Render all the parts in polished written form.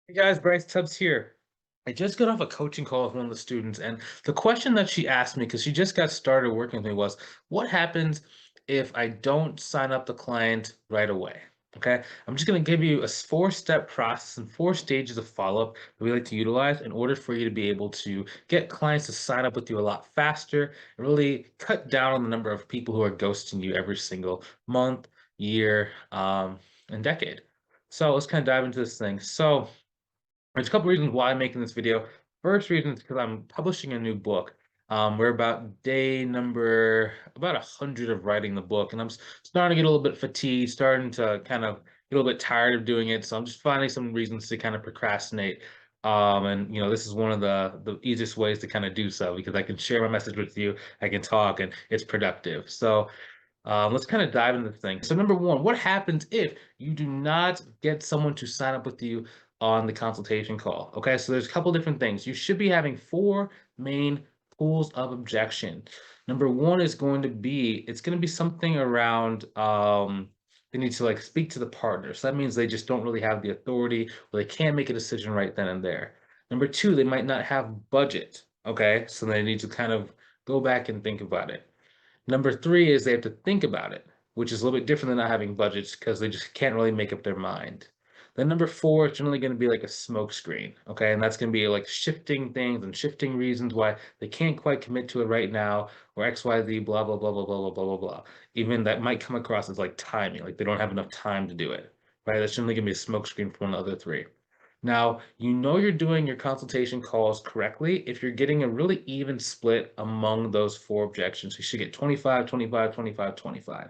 Hey guys, Bryce Tubbs here. I just got off a coaching call with one of the students, and the question that she asked me, because she just got started working with me, was what happens if I don't sign up the client right away? Okay, I'm just going to give you a four-step process and four stages of follow-up that we like to utilize in order for you to be able to get clients to sign up with you a lot faster and really cut down on the number of people who are ghosting you every single month, year, and decade. So let's kind of dive into this thing. There's a couple reasons why I'm making this video. First reason is because I'm publishing a new book. We're about day number about 100 of writing the book, and starting to get a little bit fatigued, starting to kind of get a little bit tired of doing it. So I'm just finding some reasons to kind of procrastinate. And this is one of the easiest ways to kind of do so because I can share my message with you, I can talk, and it's productive. So let's kind of dive into the thing. So, number one, what happens if you do not get someone to sign up with you on the consultation call? Okay, so there's a couple different things. You should be having four main pools of objection. Number one is going to be it's going to be something around they need to like speak to the partner. So that means they just don't really have the authority or they can't make a decision right then and there. Number two, they might not have budget. Okay, so they need to kind of go back and think about it. Number three is they have to think about it, which is a little bit different than not having budgets because they just can't really make up their mind. Then number four is generally going to be like a smoke screen, okay? And that's going to be like shifting things and shifting reasons why they can't quite commit to it right now, or XYZ, blah, blah, blah, blah, blah, blah, blah, blah, blah. Even that might come across as like timing, like they don't have enough time to do it, right? That's generally going to be a smoke screen for one of the other three. Now, you know you're doing your consultation calls correctly if you're getting a really even split among those four objections. You should get 25, 25, 25, 25.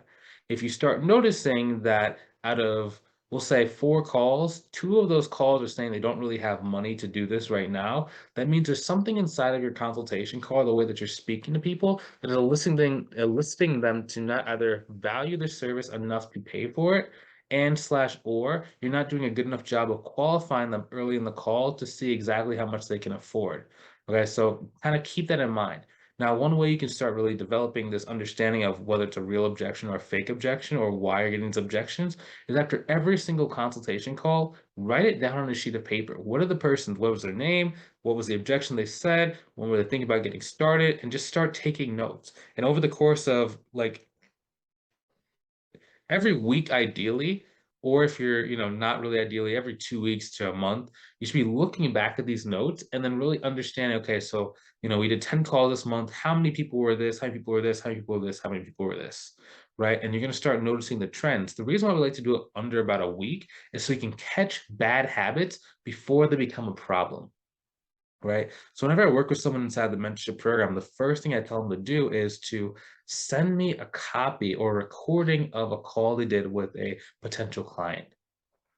If you start noticing that out of, we'll say, four calls, two of those calls are saying they don't really have money to do this right now, that means there's something inside of your consultation call, the way that you're speaking to people, that is eliciting them to not either value the service enough to pay for it and slash or you're not doing a good enough job of qualifying them early in the call to see exactly how much they can afford. Okay, so kind of keep that in mind. Now, one way you can start really developing this understanding of whether it's a real objection or a fake objection or why you're getting these objections is after every single consultation call, write it down on a sheet of paper. What are the persons? What was their name? What was the objection they said? When were they thinking about getting started? And just start taking notes. And over the course of like every week ideally, or if you're, not really ideally, every 2 weeks to a month, you should be looking back at these notes and then really understanding, okay, so, we did 10 calls this month. How many people were this? How many people were this? How many people were this? How many people were this? Right? And you're going to start noticing the trends. The reason why we like to do it under about a week is so you can catch bad habits before they become a problem. Right. So whenever I work with someone inside the mentorship program, the first thing I tell them to do is to send me a copy or recording of a call they did with a potential client.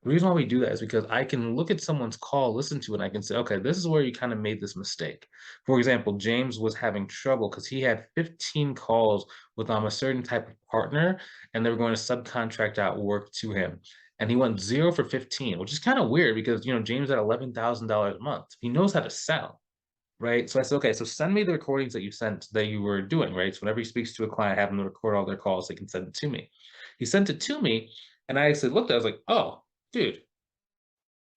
The reason why we do that is because I can look at someone's call, listen to it, and I can say, okay, this is where you kind of made this mistake. For example, James was having trouble because he had 15 calls with a certain type of partner, and they were going to subcontract out work to him. And he went 0 for 15, which is kind of weird because James had $11,000 a month. He knows how to sell. Right. So I said, okay, so send me the recordings that you sent that you were doing, right? So whenever he speaks to a client, have him to record all their calls, they can send it to me. He sent it to me, and I said, looked, I was like, oh, dude,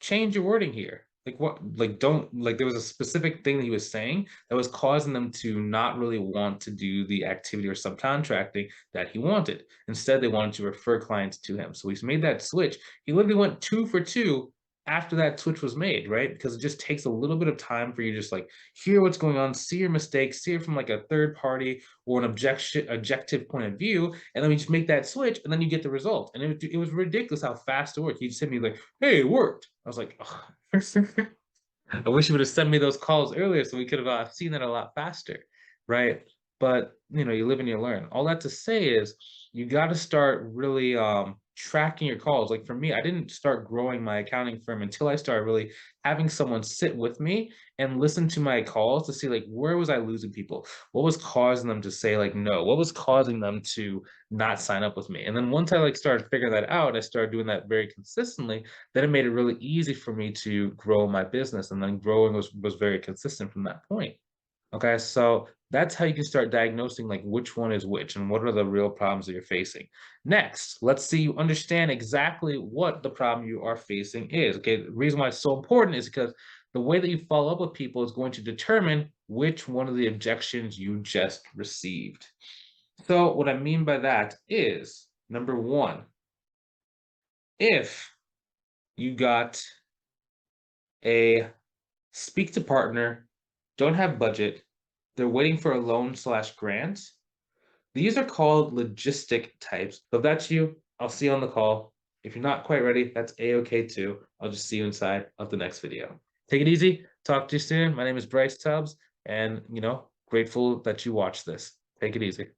change your wording here. Like what, like don't like there was a specific thing that he was saying that was causing them to not really want to do the activity or subcontracting that he wanted. Instead, they wanted to refer clients to him. So he's made that switch. He literally went 2 for 2 after that switch was made, right? Because it just takes a little bit of time for you to just like hear what's going on, see your mistakes, see it from like a third party or an objective point of view, and then we just make that switch, and then you get the result. And it was ridiculous how fast it worked. He just hit me like, "Hey, it worked." I was like, oh. I wish you would have sent me those calls earlier so we could have seen that a lot faster, right? But you live and you learn. All that to say is you got to start really tracking your calls. Like for me, I didn't start growing my accounting firm until I started really having someone sit with me and listen to my calls to see like where was I losing people? What was causing them to say like no? What was causing them to not sign up with me? And then once I like started figuring that out, I started doing that very consistently, then it made it really easy for me to grow my business. And then growing was very consistent from that point. Okay, so that's how you can start diagnosing like which one is which and what are the real problems that you're facing. Next, let's see you understand exactly what the problem you are facing is. Okay, the reason why it's so important is because the way that you follow up with people is going to determine which one of the objections you just received. So, what I mean by that is number one, if you got a speak to partner, don't have budget, they're waiting for a loan slash grant. These are called logistic types. So if that's you, I'll see you on the call. If you're not quite ready, that's a-okay too. I'll just see you inside of the next video. Take it easy. Talk to you soon. My name is Bryce Tubbs, and grateful that you watched this. Take it easy.